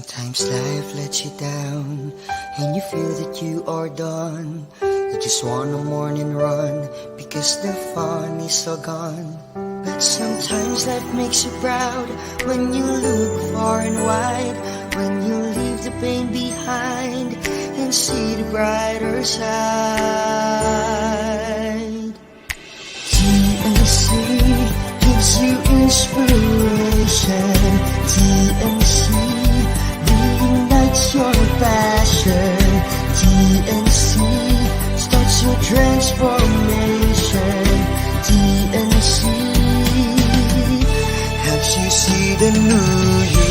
Sometimes life lets you down and you feel that you are done. You just wanna mourn and run because the fun is all gone. But sometimes life makes you proud when you look far and wide, when you leave the pain behind and see the brighter side. TNC gives you inspiration. TNC reignites your passion. TNC starts your transformation. TNC helps you see the new you.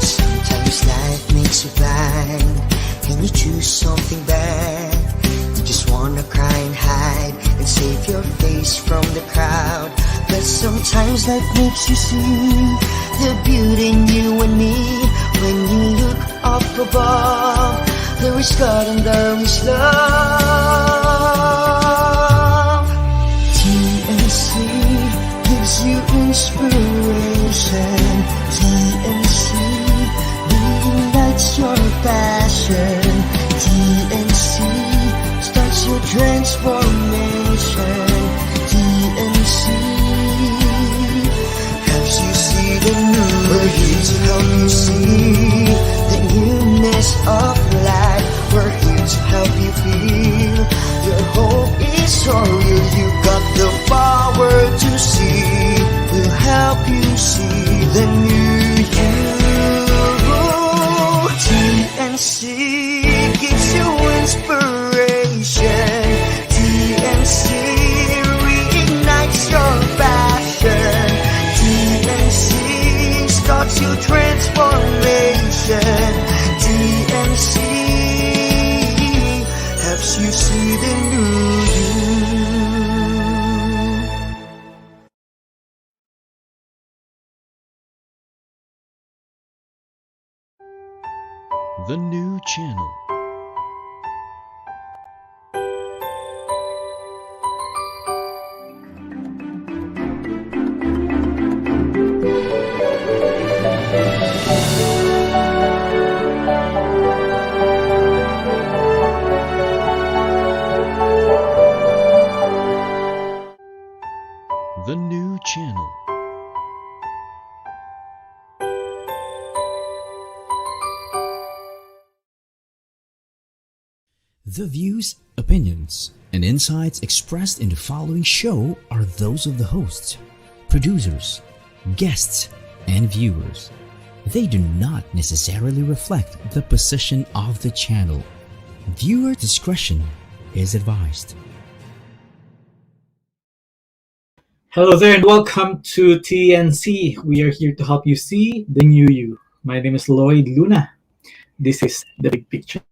Sometimes life makes you blind and you choose something bad. You just wanna cry and hide and save your face from the crowd. But sometimes life makes you see the beauty in you and me. When you look up above, there is God and there is love. TNC gives you inspiration. TNC reignites your passion. TNC starts your transformation. TNC helps you see the new. We're here to help you see the newness of life. We're here to help you feel your hope is so real. You got the power to see. We'll help you see the new you. TNC gives you inspiration. TNC reignites your passion. TNC starts your transformation. TNC helps you see the new you. The new channel. The new channel. The views, opinions, and insights expressed in the following show are those of the hosts, producers, guests, and viewers. They do not necessarily reflect the position of the channel. Viewer discretion is advised. Hello there and welcome to TNC. We are here to help you see the new you. My name is Lloyd Luna. This is the big picture.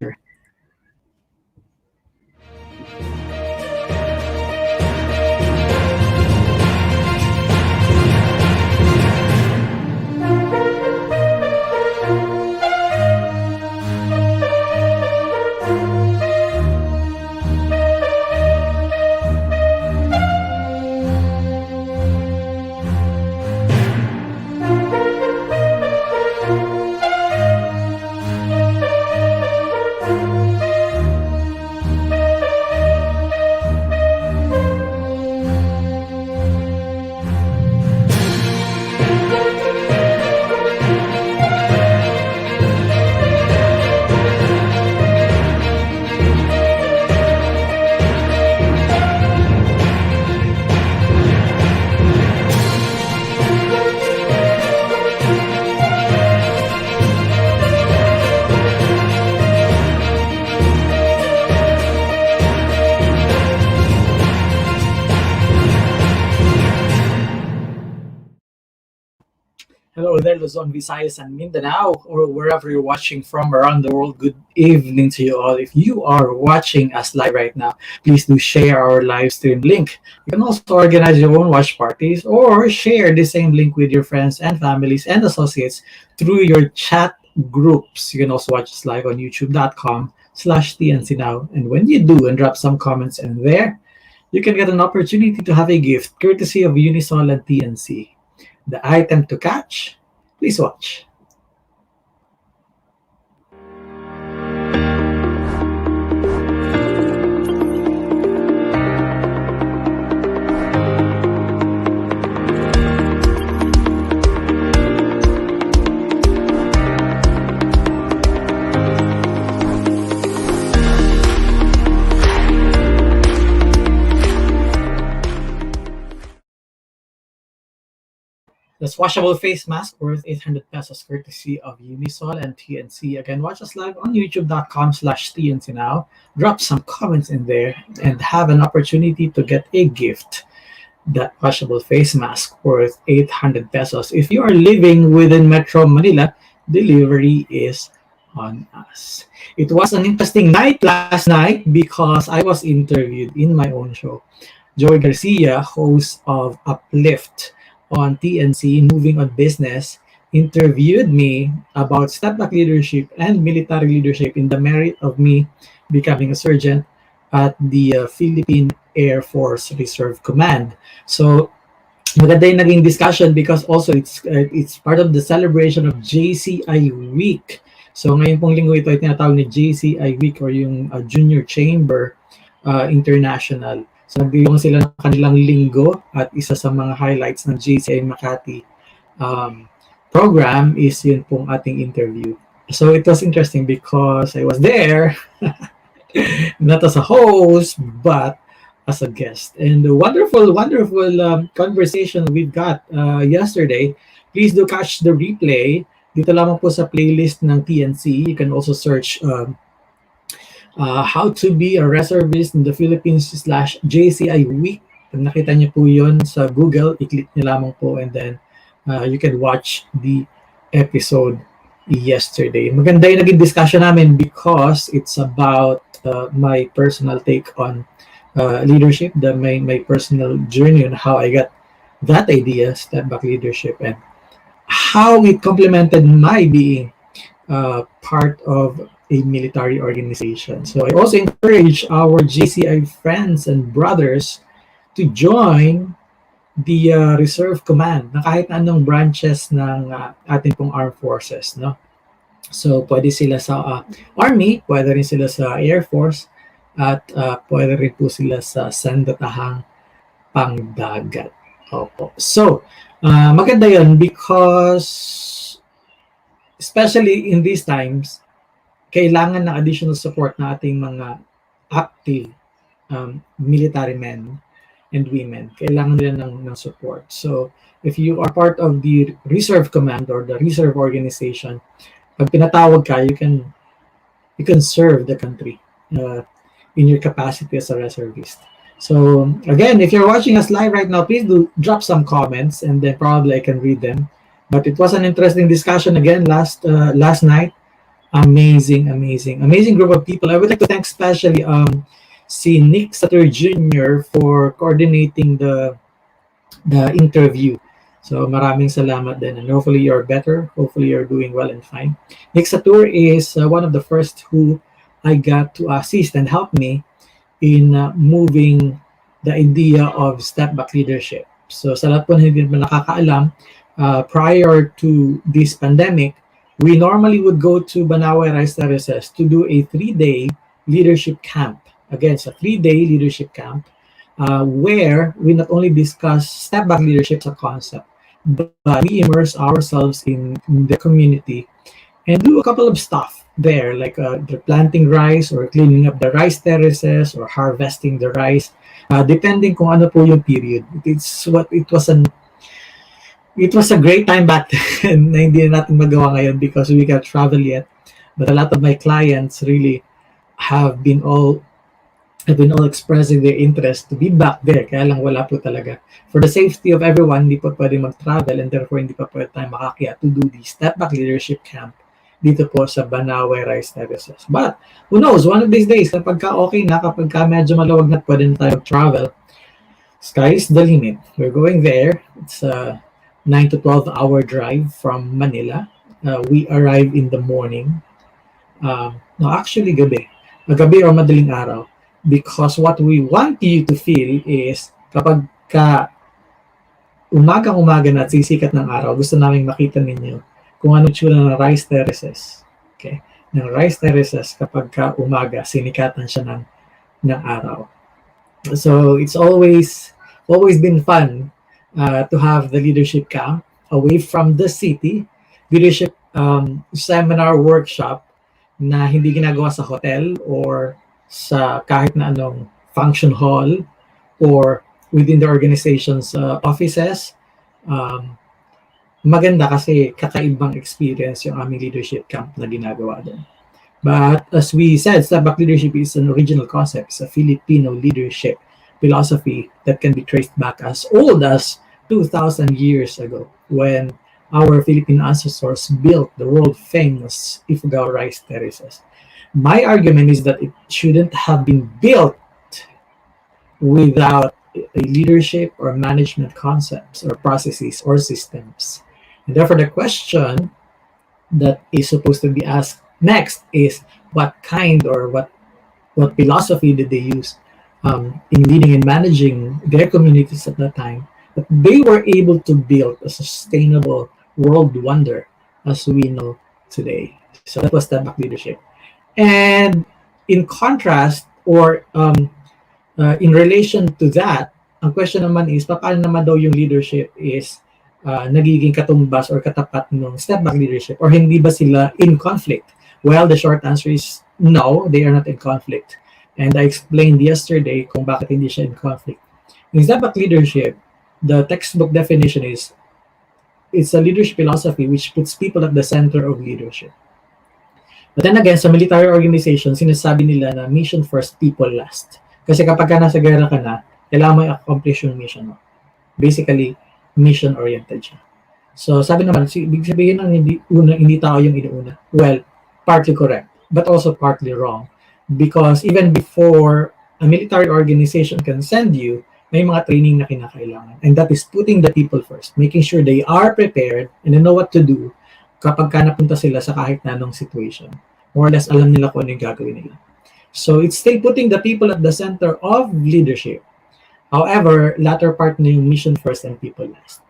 Hello there, Luzon, Visayas, and Mindanao, or wherever you're watching from around the world. Good evening to you all. If you are watching us live right now, please do share our live stream link. You can also organize your own watch parties or share the same link with your friends and families and associates through your chat groups. You can also watch us live on youtube.com/TNC Now. And when you do and drop some comments in there, you can get an opportunity to have a gift courtesy of Unisol and TNC. the item to catch? Please watch. This washable face mask worth 800 pesos courtesy of Unisol and TNC. Again, watch us live on youtube.com/TNC now. Drop some comments in there and have an opportunity to get a gift. That washable face mask worth 800 pesos. If you are living within Metro Manila, delivery is on us. It was an interesting night last night because I was interviewed in my own show. Joey Garcia, host of Uplift on TNC, Moving on Business, interviewed me about step back leadership and military leadership in the merit of me becoming a sergeant at the Philippine Air Force Reserve Command. So, maganda yung naging discussion because also it's part of the celebration of JCI Week. So, ngayon pong linggo ito ay tinatawag ni JCI Week or yung Junior Chamber International. So, nagdiwang sila ng kanilang linggo at isa sa mga highlights ng JCI Makati program is yun pong ating interview. So, it was interesting because I was there, not as a host, but as a guest. And the wonderful conversation we've got yesterday. Please do catch the replay. Dito lamang po sa playlist ng TNC. You can also search how to be a reservist in the Philippines /JCI Week. Pag nakita niyo po yun sa Google, i-click niyo lamang po and then you can watch the episode yesterday. Maganda yung naging discussion namin because it's about my personal take on leadership, my personal journey on how I got that idea, step back leadership, and how it complemented my being part of a military organization. So I also encourage our JCI friends and brothers to join the Reserve Command na kahit anong branches ng ating pong armed forces, no? So pwede sila sa Army, pwede rin sila sa Air Force, at pwede rin po sila sa sandatahang pangdagat. Opo. So maganda yun because especially in these times, kailangan ng additional support na ating mga active military men and women. Kailangan nila ng support. So, if you are part of the Reserve Command or the Reserve Organization, pag pinatawag ka, you can serve the country in your capacity as a reservist. So, again, if you're watching us live right now, please do drop some comments and then probably I can read them. But it was an interesting discussion again last night. Amazing group of people. I would like to thank especially si Nick Satur Jr. for coordinating the interview. So maraming salamat din, and hopefully you're better. Hopefully you're doing well and fine. Nick Satur is one of the first who I got to assist and help me in moving the idea of step back leadership. So sa lahat po na hindi naman nakakaalam, prior to this pandemic, we normally would go to Banawe Rice Terraces to do a 3-day leadership camp. Again, it's a 3-day leadership camp where we not only discuss step-back leadership as a concept, but we immerse ourselves in the community and do a couple of stuff there, like planting rice or cleaning up the rice terraces or harvesting the rice, depending kung ano po yung period. It was a great time back then na hindi natin magawa ngayon because we can't travel yet. But a lot of my clients really have been all expressing their interest to be back there. Kaya lang wala po talaga. For the safety of everyone, hindi po pwede mag-travel and therefore hindi pa pwede tayo makakyat to do the step-back leadership camp dito po sa Banawe Rice Terraces. But who knows, one of these days, kapag ka okay na, kapag ka medyo malawag na, pwede na tayo travel. Sky is the limit. We're going there. It's 9 to 12 hour drive from Manila. We arrive in the morning. No, actually gabi or madaling araw. Because what we want you to feel is kapag ka umagang-umaga na at sisikat ng araw, gusto namin makita ninyo kung ano tsura ng rice terraces. Okay? Ng rice terraces kapag ka umaga, sinikatan siya ng araw. So it's always been fun to have the leadership camp away from the city, leadership seminar workshop na hindi ginagawa sa hotel or sa kahit na anong function hall or within the organization's offices. Maganda kasi kakaibang experience yung aming leadership camp na ginagawa doon. But as we said, Step Back Leadership is an original concept. It's a Filipino leadership philosophy that can be traced back as old as 2,000 years ago when our Filipino ancestors built the world-famous Ifugao rice terraces. My argument is that it shouldn't have been built without a leadership or management concepts or processes or systems. And therefore, the question that is supposed to be asked next is what kind or what philosophy did they use in leading and managing their communities at that time, that they were able to build a sustainable world wonder as we know today. So that was Step Back Leadership. And in contrast or in relation to that, ang question naman is, paano naman daw yung leadership is nagiging katumbas or katapat ng Step Back Leadership, or hindi ba sila in conflict? Well, the short answer is no, they are not in conflict. And I explained yesterday kung bakit hindi siya in conflict. In Step Back Leadership, the textbook definition is, it's a leadership philosophy which puts people at the center of leadership. But then again, sa military organization, sinasabi nila na mission first, people last. Kasi kapag ka nasa gera ka na, kailangan mo i-accomplish yung mission mo. Basically, mission-oriented siya. So, sabi naman, ibig sabihin ng hindi tao yung inuuna. Well, partly correct, but also partly wrong. Because even before a military organization can send you, may mga training na kinakailangan. And that is putting the people first, making sure they are prepared and they know what to do kapag ka napunta sila sa kahit na anong situation. More or less, alam nila kung ano yung gagawin nila. So it's still putting the people at the center of leadership. However, latter part na yung mission first and people last,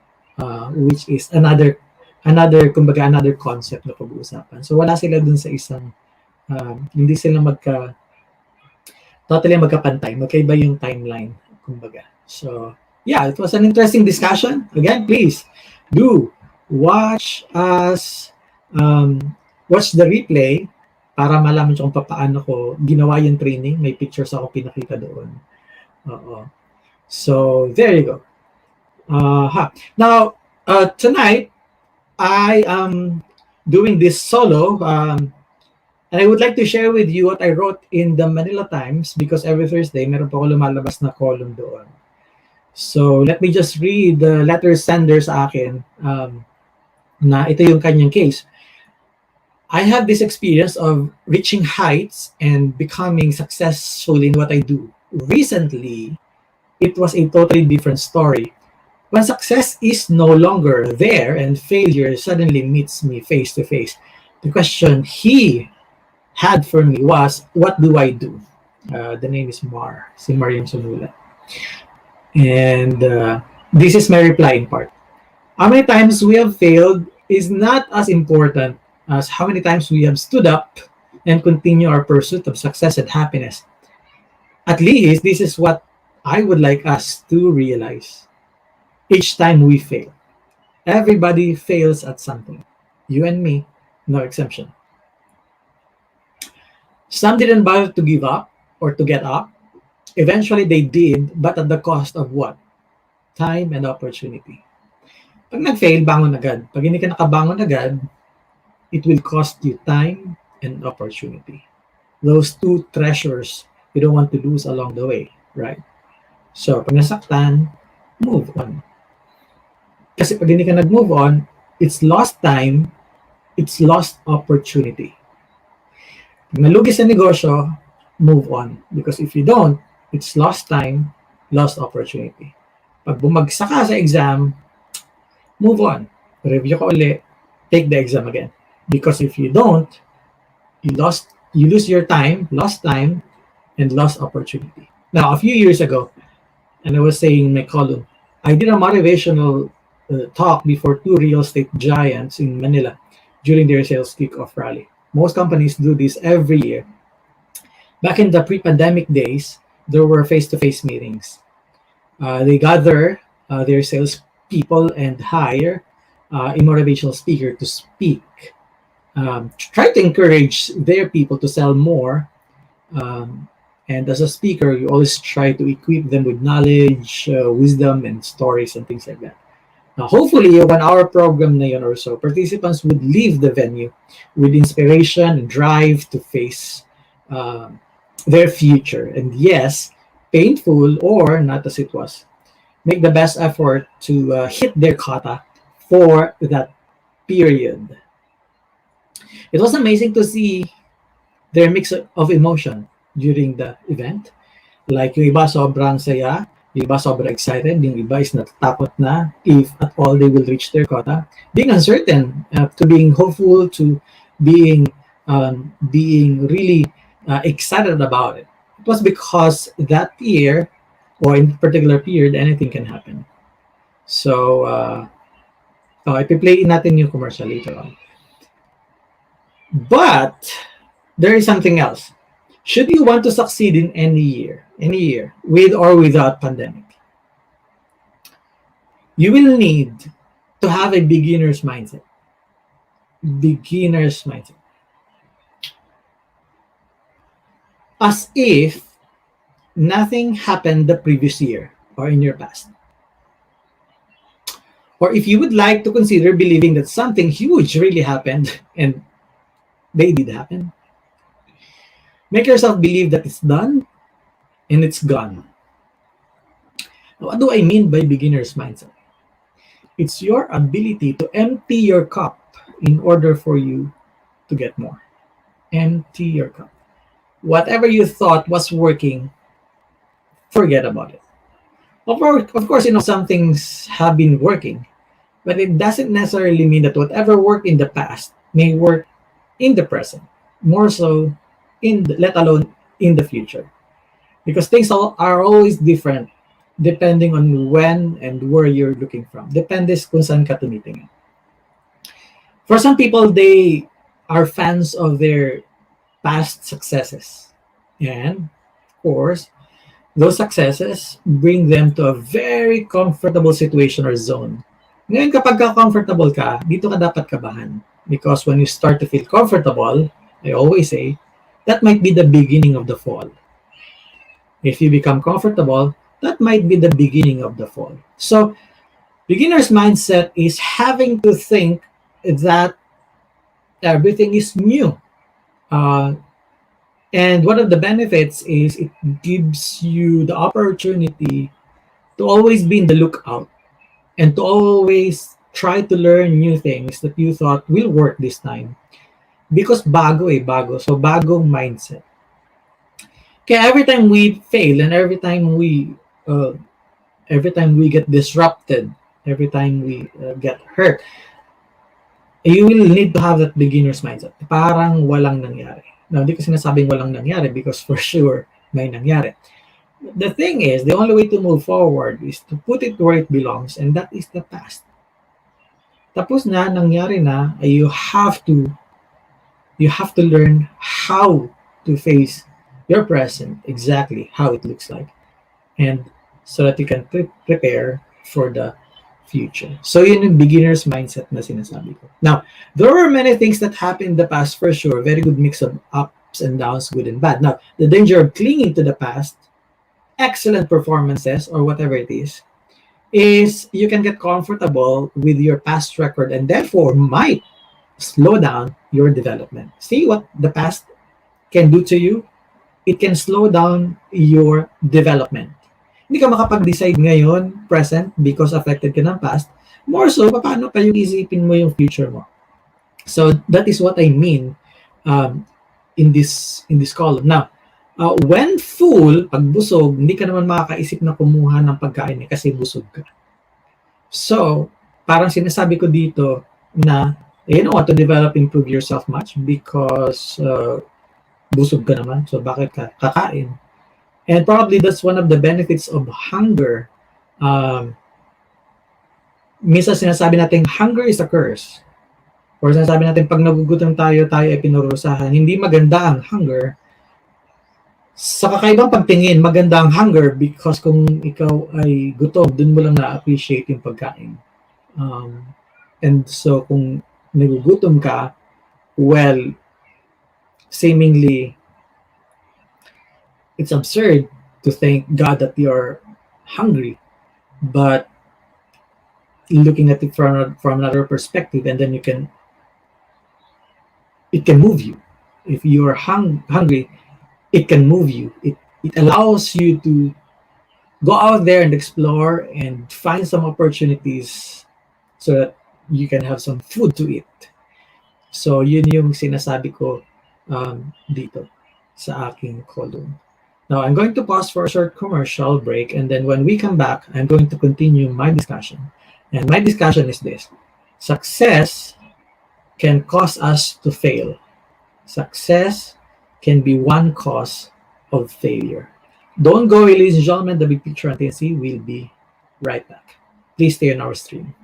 which is another concept na pag-uusapan. So wala sila dun sa isang, hindi sila totally magkapantay, magkaiba yung timeline, kumbaga. So yeah, it was an interesting discussion. Again, please do watch the replay para malaman nyo kung paano ko ginawa yung training. May pictures ako pinakita doon. So there you go. Now, tonight, I am doing this solo, and I would like to share with you what I wrote in the Manila Times, because every Thursday, meron po ako lumalabas na column doon. So let me just read the letter sender sa akin, na ito yung kanyang case. I have this experience of reaching heights and becoming successful in what I do. Recently, it was a totally different story. When success is no longer there and failure suddenly meets me face to face, the question he had for me was, what do I do? The name is Mar, si Mariam Sunula. And this is my reply in part. How many times we have failed is not as important as how many times we have stood up and continue our pursuit of success and happiness. At least this is what I would like us to realize. Each time we fail, everybody fails at something. You and me, no exemption. Some didn't bother to give up or to get up. Eventually they did, but at the cost of what? Time and opportunity. Pag nag-fail, bangon agad. Pag hindi ka nakabangon agad, it will cost you time and opportunity. Those two treasures you don't want to lose along the way, right? So, pag nasaktan, move on. Kasi pag hindi ka nag-move on, it's lost time, it's lost opportunity. Pag nalugi sa negosyo, move on. Because if you don't, it's lost time, lost opportunity. Pag bumagsak ka sa exam, move on. Review ka ulit, take the exam again. Because if you don't, you lose your time, lost time, and lost opportunity. Now, a few years ago, and I was saying in my column, I did a motivational talk before two real estate giants in Manila during their sales kickoff rally. Most companies do this every year. Back in the pre-pandemic days, there were face-to-face meetings. They gather their sales people and hire a motivational speaker to speak. Try to encourage their people to sell more. Um, and as a speaker, you always try to equip them with knowledge, wisdom, and stories and things like that. Now, hopefully, yung 1 hour program na yun or so, participants would leave the venue with inspiration and drive to face their future. And yes, painful or not as it was, make the best effort to hit their quota for that period. It was amazing to see their mix of emotion during the event. Like yung iba sobrang saya, yung iba sobrang excited, yung iba is natatakot na if at all they will reach their quota. Being uncertain, to being hopeful, to being really excited about it. It was because that year, or in particular period, anything can happen. So, ipi-play natin yung commercial later on. But there is something else. Should you want to succeed in any year, with or without pandemic, you will need to have a beginner's mindset. Beginner's mindset. As if nothing happened the previous year or in your past. Or if you would like to consider believing that something huge really happened, and they did happen, make yourself believe that it's done and it's gone. What do I mean by beginner's mindset? It's your ability to empty your cup in order for you to get more. Empty your cup. Whatever you thought was working, forget about it. Of course, some things have been working, but it doesn't necessarily mean that whatever worked in the past may work in the present, more so let alone in the future. Because things are always different depending on when and where you're looking from. Depende kung saan ka tumitingin. For some people, they are fans of their past successes. And, of course, those successes bring them to a very comfortable situation or zone. Ngayon, kapag comfortable ka, dito ka dapat kabahan. Because when you start to feel comfortable, I always say, that might be the beginning of the fall. If you become comfortable, that might be the beginning of the fall. So, beginner's mindset is having to think that everything is new. And one of the benefits is it gives you the opportunity to always be in the lookout and to always try to learn new things that you thought will work this time. Because bago. So, bagong mindset. Kaya every time we fail and every time we get disrupted, every time we get hurt, you will need to have that beginner's mindset. Parang walang nangyari. Now, hindi ko sinasabing walang nangyari because for sure may nangyari. The thing is, the only way to move forward is to put it where it belongs, and that is the past. Tapos na, nangyari na, you have to learn how to face your present, exactly how it looks like, and so that you can prepare for the future. So yun yung beginner's mindset na sinasabi ko. Now, there were many things that happened in the past for sure. Very good mix of ups and downs, good and bad. Now, the danger of clinging to the past, excellent performances, or whatever it is you can get comfortable with your past record and therefore might slow down your development. See what the past can do to you? It can slow down your development. Hindi ka makapag-decide ngayon, present, because affected ka ng past. More so, paano pa yung isipin mo yung future mo? So, that is what I mean in this column. Now, when full, pag busog, hindi ka naman makakaisip na kumuha ng pagkain kasi busog ka. So, parang sinasabi ko dito na you don't want to develop, improve yourself much because busog ka naman. So, bakit ka kakain? And probably that's one of the benefits of hunger minsan sinasabi natin hunger is a curse. Or sinasabi natin pag nagugutom tayo ay pinurusahan. Hindi maganda ang hunger. Sa kakaibang pagtingin, maganda ang hunger because kung ikaw ay gutom, dun mo lang na-appreciate yung pagkain. And so kung nagugutom ka, well, seemingly, it's absurd to thank God that you're hungry. But looking at it from another perspective, and then it can move you. If you're hungry, it can move you. It allows you to go out there and explore and find some opportunities so that you can have some food to eat. So yun yung sinasabi ko dito sa aking column. Now I'm going to pause for a short commercial break, and then when we come back, I'm going to continue my discussion. And my discussion is this: success can cause us to fail. Success can be one cause of failure. Don't go away, ladies and gentlemen. The Big Picture on TNC will be right back. Please stay on our stream.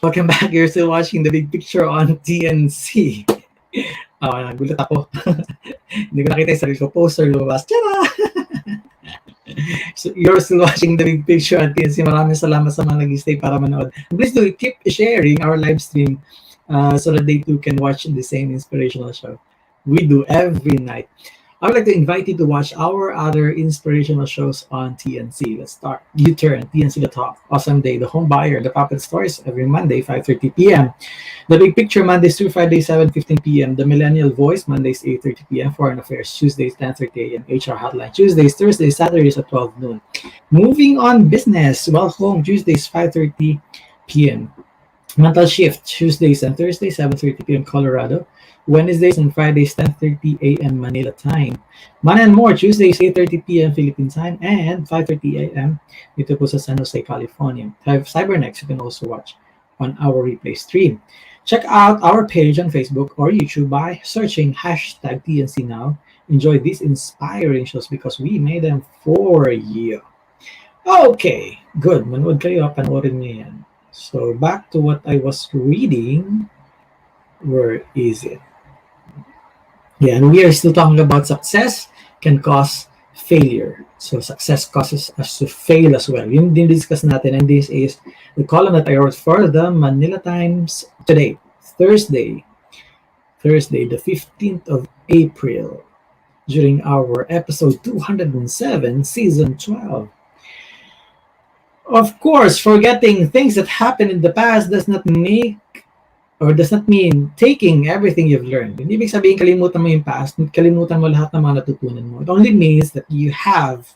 Welcome back. You're still watching The Big Picture on TNC. Nagulat ako. Hindi ko nakita yung sarili ko. Poster lumabas. Tara! So you're still watching The Big Picture on TNC. Maraming salamat sa mga nag-stay para manood. Please do keep sharing our live stream so that they too can watch the same inspirational show we do every night. I would like to invite you to watch our other inspirational shows on TNC. Let's start. U-Turn, TNC The Talk, Awesome Day, The Home Buyer, The Puppet Stories every Monday, 5:30 p.m. The Big Picture, Mondays through Fridays, 7:15 p.m. The Millennial Voice, Mondays, 8:30 p.m. Foreign Affairs, Tuesdays, 10:30 a.m. HR Hotline, Tuesdays, Thursdays, Saturdays at 12 noon. Moving on Business, Welcome, Tuesdays, 5:30 p.m. Mental Shift, Tuesdays and Thursdays, 7:30 p.m. Colorado. Wednesdays and Fridays, 10:30 a.m. Manila time. Man and More, Tuesdays, 8:30 p.m. Philippine time and 5:30 a.m. dito po sa San Jose, California. Cybernex, you can also watch on our replay stream. Check out our page on Facebook or YouTube by searching hashtag TNC Now. Enjoy these inspiring shows because we made them for you. Okay, good. Manood kayo, panoorin niyo yan. So back to what I was reading. Where is it? Yeah, and we are still talking about success can cause failure. So success causes us to fail as well. Yung din-discuss natin, and this is the column that I wrote for the Manila Times today, Thursday, the 15th of April, during our episode 207, season 12. Of course, forgetting things that happened in the past does not mean taking everything you've learned. Hindi ibig sabihin kalimutan mo yung past, kalimutan mo lahat ng mga natutunan mo. It only means that you have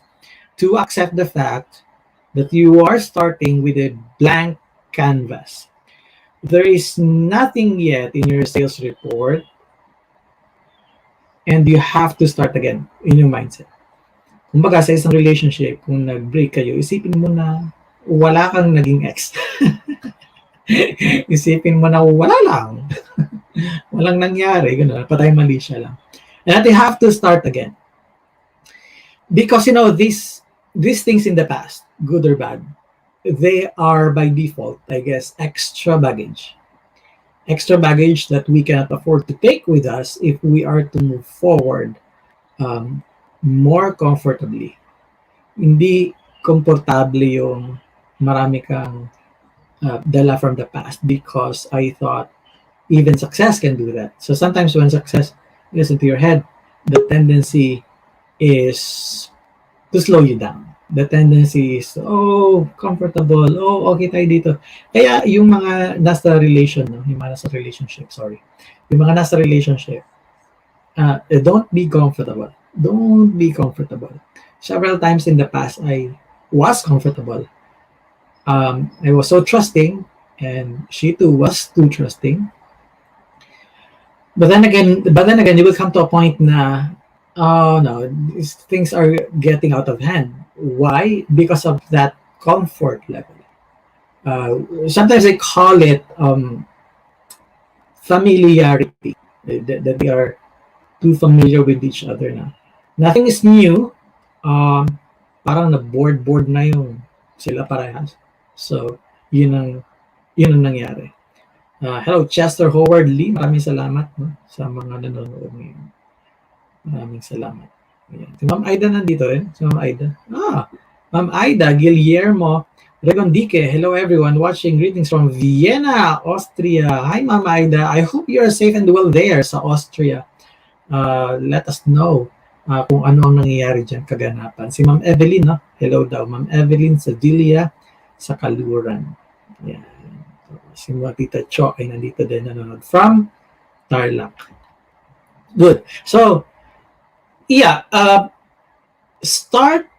to accept the fact that you are starting with a blank canvas. There is nothing yet in your sales report, and you have to start again in your mindset. Kumbaga sa isang relationship, kung nag-break kayo, isipin mo na wala kang naging ex. Isipin mo na wala lang. Walang nangyari. Gano'n. Patay mali siya lang. And that you have to start again. Because, these things in the past, good or bad, they are by default, I guess, extra baggage. Extra baggage that we cannot afford to take with us if we are to move forward more comfortably. Hindi komportable yung marami kang dala from the past because I thought even success can do that. So sometimes when success gets into your head, the tendency is to slow you down. The tendency is, comfortable, okay tayo dito. Kaya yung mga nasa relationship, yung mga nasa relationship, don't be comfortable. Don't be comfortable. Several times in the past, I was comfortable. I was so trusting, and she too was too trusting. But then again, you will come to a point na, oh no, these things are getting out of hand. Why? Because of that comfort level. Sometimes I call it familiarity. That we are too familiar with each other na. Nothing is new. Parang na-board na yung sila parehas. So, yun ang nangyari. Hello, Chester Howard Lee. Maraming salamat sa mga nanonood ngayon. Maraming salamat. Ayan. Si Ma'am Aida nandito rin. Si Ma'am Aida. Ma'am Aida Guillermo Regondique. Hello everyone watching. Greetings from Vienna, Austria. Hi Ma'am Aida. I hope you are safe and well there sa Austria. Let us know kung ano ang nangyayari dyan kaganapan. Si Ma'am Evelyn, hello daw. Ma'am Evelyn Sadilia sa Kaluran. Yan. Si mga Tita Cho ay nandito din nanonood from Tarlac. Good. So, start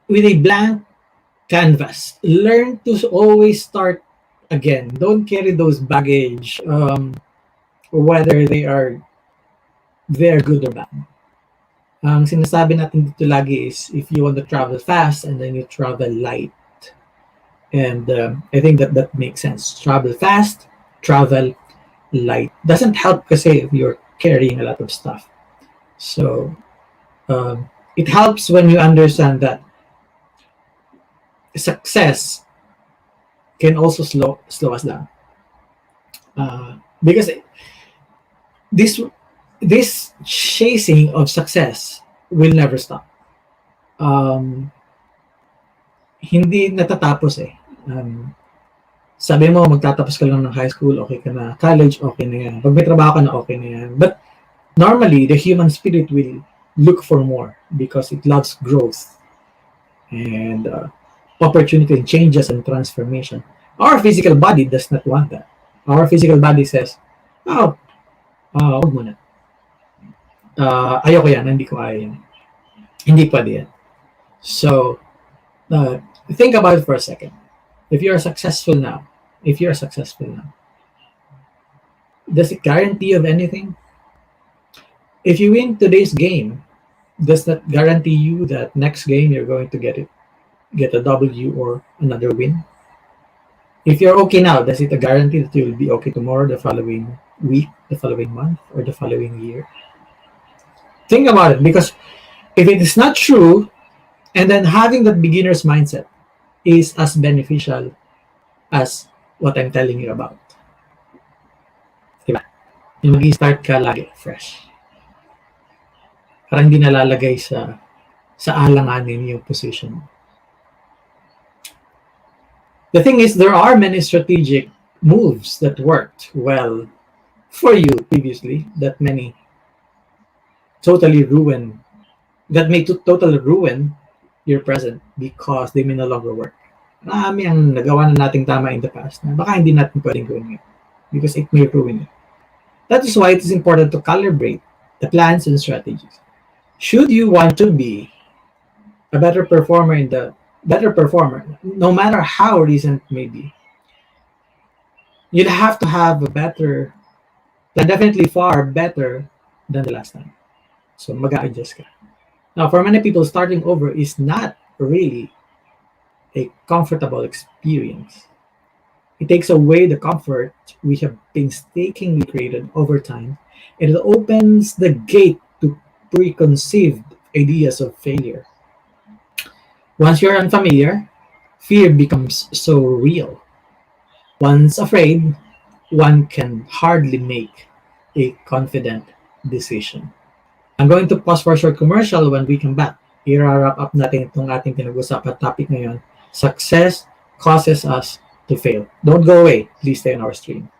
with a blank canvas. Learn to always start again. Don't carry those baggage, whether they're good or bad. Ang sinasabi natin dito lagi is if you want to travel fast and then you travel light. And I think that makes sense. Travel fast, travel light. Doesn't help kasi if you're carrying a lot of stuff. So it helps when you understand that success can also slow us down. Because this chasing of success will never stop. Hindi natatapos eh. Sabi mo, magtatapos ka lang ng high school, okay ka na. College, okay na yan. Pag may trabaho ka na, okay na yan. But normally, the human spirit will look for more because it loves growth and opportunity and changes and transformation. Our physical body does not want that. Our physical body says, huwag mo na. Ayoko yan, hindi ko ayaw yan. Hindi pwede yan. So, think about it for a second. If you are successful now, if you're successful now? Does it guarantee of anything? If you win today's game, does that guarantee you that next game you're going to get a W or another win? If you're okay now, does it a guarantee that you'll be okay tomorrow, the following week, the following month, or the following year? Think about it, because if it is not true, and then having that beginner's mindset is as beneficial as what I'm telling you about. Diba? Yung mag-start ka lagi fresh. Parang hindi nalalagay sa alanganin yung position. The thing is, there are many strategic moves that worked well for you previously that may totally ruin your present because they may no longer work. Marami ang nagawa na nating tama in the past na baka hindi natin pwedeng gawin ngayon because it may ruin it. That is why it is important to calibrate the plans and strategies. Should you want to be a better performer, no matter how recent it may be, you'd have to have a better plan, definitely far better than the last time. So mag-a-adjust ka. Now, for many people, starting over is not really a comfortable experience. It takes away the comfort we have painstakingly created over time, and it opens the gate to preconceived ideas of failure. Once you're unfamiliar, fear becomes so real. Once afraid, one can hardly make a confident decision. I'm going to pause for a short commercial. When we come back, i-wrap up natin itong ating pinag-usapan topic ngayon. Success causes us to fail. Don't go away. Please stay on our stream.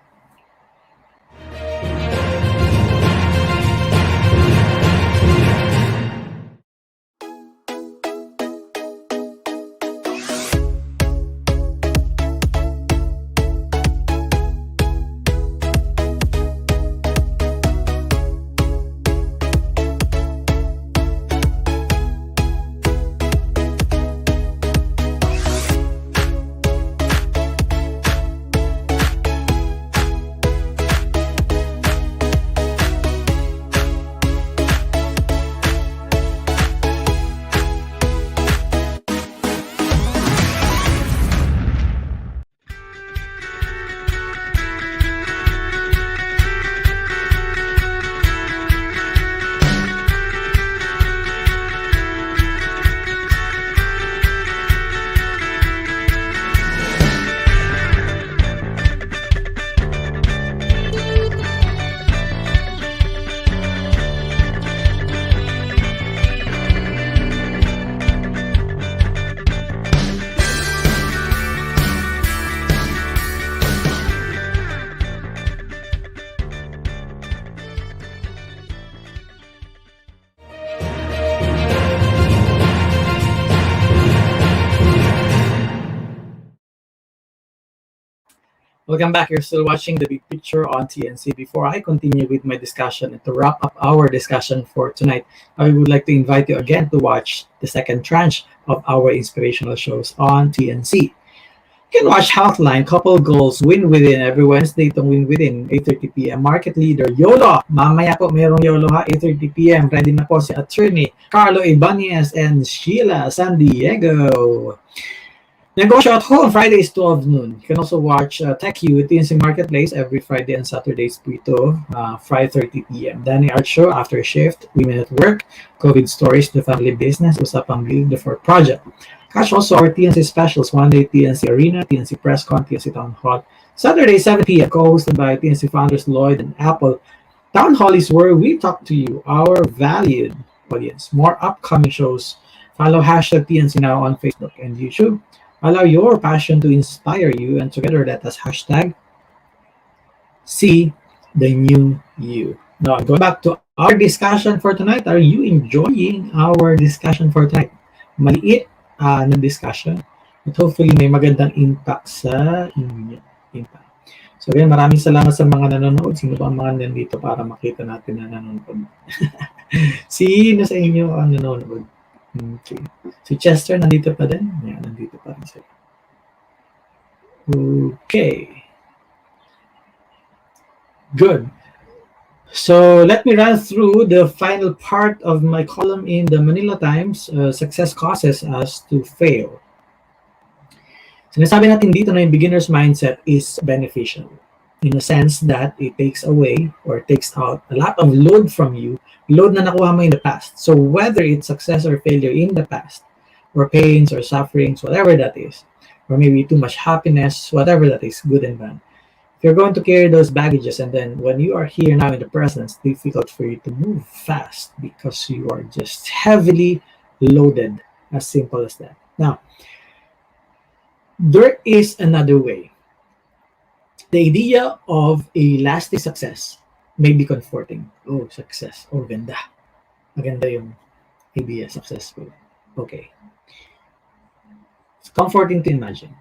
Welcome back. You're still watching The Big Picture on TNC. Before I continue with my discussion and to wrap up our discussion for tonight, I would like to invite you again to watch the second tranche of our inspirational shows on TNC. You can watch Healthline, Couple Goals, Win Within, every Wednesday itong Win Within, 8:30 p.m. Market Leader, YOLO. Mamaya po mayroong YOLO ha, 8:30 p.m. Ready na po si Attorney Carlo Ibanez and Sheila San Diego. Negosyo at Home, Fridays 12 noon. You can also watch Tech You with TNC Marketplace every Friday and Saturdays po ito, 5:30 p.m. Danny Art Show, After Shift, Women at Work, COVID Stories, The Family Business, Usapang Build the Fort Project. Catch also our TNC specials, one day TNC Arena, TNC PressCon, TNC Town Hall. Saturday 7 p.m. co-hosted by TNC founders Lloyd and Apple. Town Hall is where we talk to you, our valued audience. More upcoming shows. Follow hashtag TNC Now on Facebook and YouTube. Allow your passion to inspire you, and together let us hashtag see the new you. Now, going back to our discussion for tonight, are you enjoying our discussion for tonight? Maliit na discussion, but hopefully may magandang impact sa inyo. So again, maraming salamat sa mga nanonood. Sino ba ang mga nandito para makita natin na nanonood? Sino sa inyo ang nanonood? Okay. Si Chester nandito pa din? Yeah, nandito pa rin siya. Okay. Good. So let me run through the final part of my column in the Manila Times, success causes us to fail. Sinasabi natin dito na yung beginner's mindset is beneficial in a sense that it takes away or takes out a lot of load from you, load na nakuha mo in the past. So whether it's success or failure in the past, or pains or sufferings, whatever that is, or maybe too much happiness, whatever that is, good and bad, if you're going to carry those baggages and then when you are here now in the present, it's difficult for you to move fast because you are just heavily loaded, as simple as that. Now, there is another way. The idea of a lasting success may be comforting. Oh, success. Oh, ganda. Maganda yung idea, successful. Okay. It's comforting to imagine.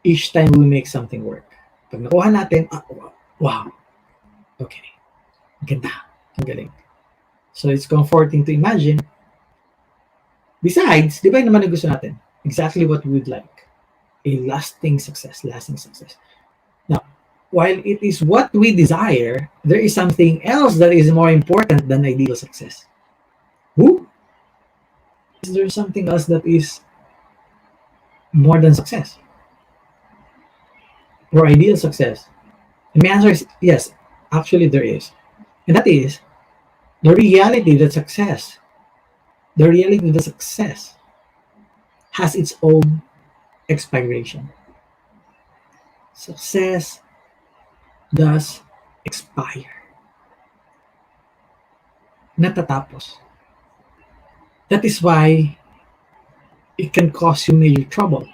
Each time we make something work. Pag nakuha natin, wow. Okay. Ganda. Ang galing. So it's comforting to imagine. Besides, di ba yun naman ang gusto natin? Exactly what we would like. A lasting success. Now, while it is what we desire, there is something else that is more important than ideal success. Who? Is there something else that is more than success? Or ideal success? And my answer is yes, actually there is. And that is the reality that success has its own expiration. Success does expire. Natatapos. That is why it can cause you major trouble.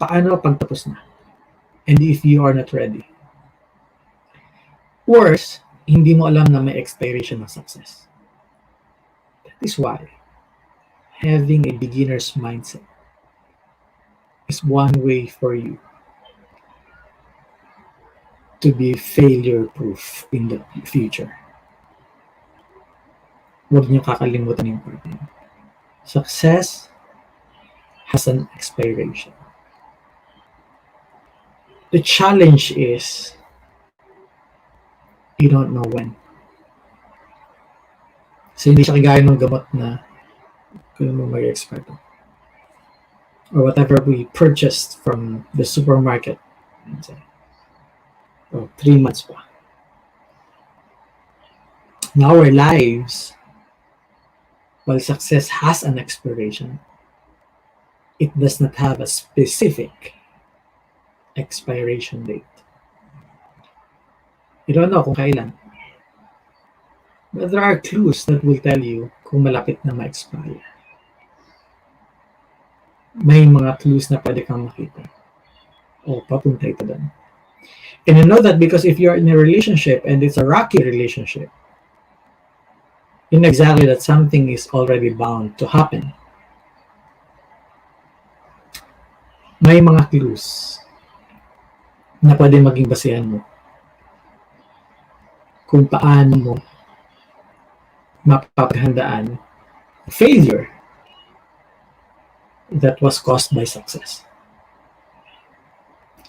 Paano pag tapos na? And if you are not ready? Worse, hindi mo alam na may expiration ng success. That is why having a beginner's mindset is one way for you to be failure-proof in the future. Huwag niyo kakalimutan yung part niyo. Success has an expiration. The challenge is you don't know when. So hindi siya kagaya ng gamot na kung mo mag-expire to. Or whatever we purchased from the supermarket. Let's say, 3 months pa. In our lives, while success has an expiration, it does not have a specific expiration date. You don't know kung kailan. But there are clues that will tell you kung malapit na ma-expire. May mga clues na pwede kang makita. O papunta ito doon. And you know that because if you're in a relationship and it's a rocky relationship, you know exactly that something is already bound to happen. May mga clues na pwede maging basehan mo kung paano mo mapapaghandaan failure that was caused by success.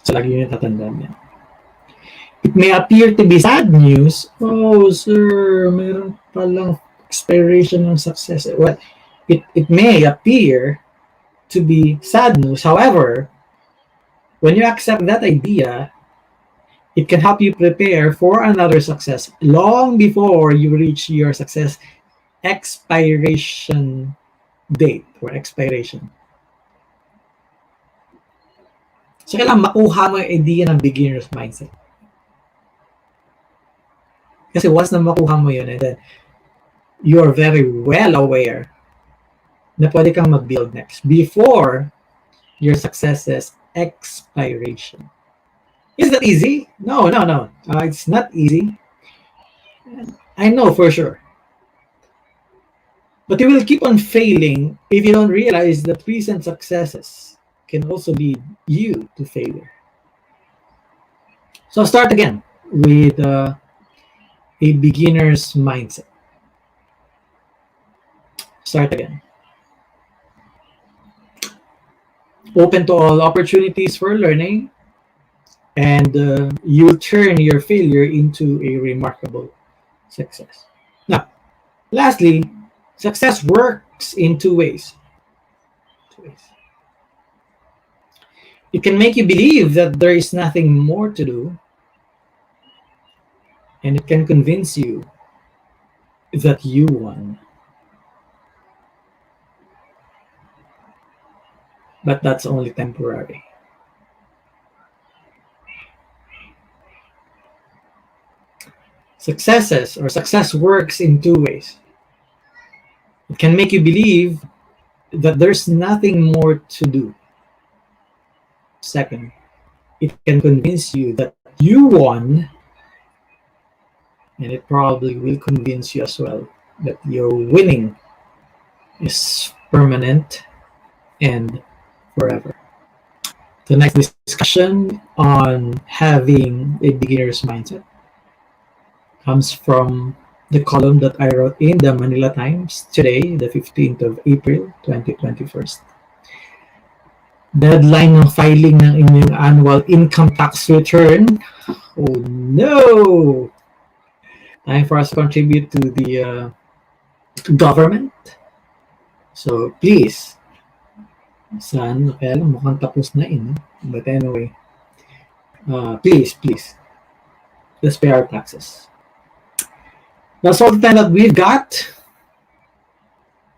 So, lagi nyo tatandaan yan. It may appear to be sad news. Oh, sir, mayroon palang expiration ng success. Well, it may appear to be sad news. However, when you accept that idea, it can help you prepare for another success long before you reach your success expiration date or expiration. So, kailangan makuha mo yung idea ng beginner's mindset. Kasi once na makuha mo yun, and then you are very well aware na pwede kang mag-build next before your success's expiration. Is that easy? No. It's not easy. I know for sure. But you will keep on failing if you don't realize that recent successes can also lead you to failure. So start again with a beginner's mindset. Start again. open to all opportunities for learning, and you turn your failure into a remarkable success. Now, lastly, success works in two ways. Two ways. It can make you believe that there is nothing more to do, and it can convince you that you won. But that's only temporary. Success works in two ways. It can make you believe that there's nothing more to do. Second, it can convince you that you won, and it probably will convince you as well that your winning is permanent and forever. Tonight's discussion on having a beginner's mindset comes from the column that I wrote in the Manila Times today, the 15th of April, 2021. Deadline ng filing ng inyong annual income tax return. Oh no! Time for us to contribute to the government. So please, saan, kaya lang mukhang tapos na but anyway, please, let's pay our taxes. That's all the time that we've got.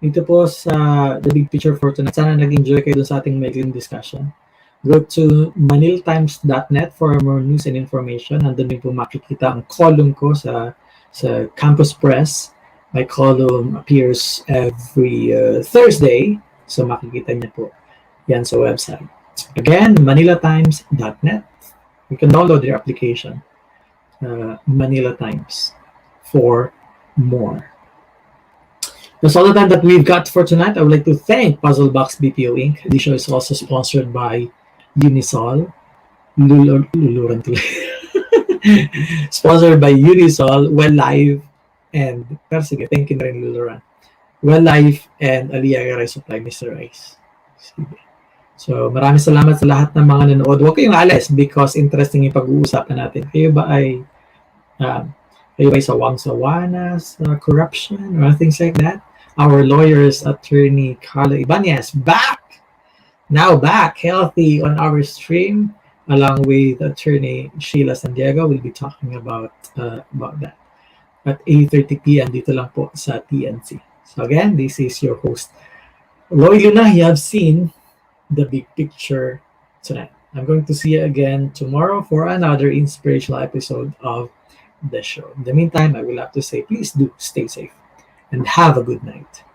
Ito po sa the big picture for tonight. Sana nag-enjoy kayo dun sa ating maikling discussion. Go to maniltimes.net for more news and information. Nandun din po makikita ang column ko sa Campus Press. My column appears every Thursday. So makikita niyo po yan sa website. Again, manilatimes.net. You can download their application, Manila Times, for more. That's all the time that we've got for tonight. I would like to thank Puzzlebox BPO Inc. This show is also sponsored by Unisol. Luluran tuloy. Sponsored by Unisol, Well Live, and pero sige, thank you na rin Luluran. Well Life and Aliaga Rice Supply, Mr. Rice. Sige. So, maraming salamat sa lahat ng mga nanood. Huwag kayong alis because interesting yung pag-uusapan natin. Kayo ba ay sawang-sawanas, corruption, or things like that? Our lawyers, attorney Carlo Ibanez, now back, healthy on our stream, along with attorney Sheila Sandiego. We'll be talking about that at 8:30 p.m. dito lang po sa TNC. So again, this is your host, Roy Luna. You have seen the big picture tonight. I'm going to see you again tomorrow for another inspirational episode of the show. In the meantime, I will have to say, please do stay safe and have a good night.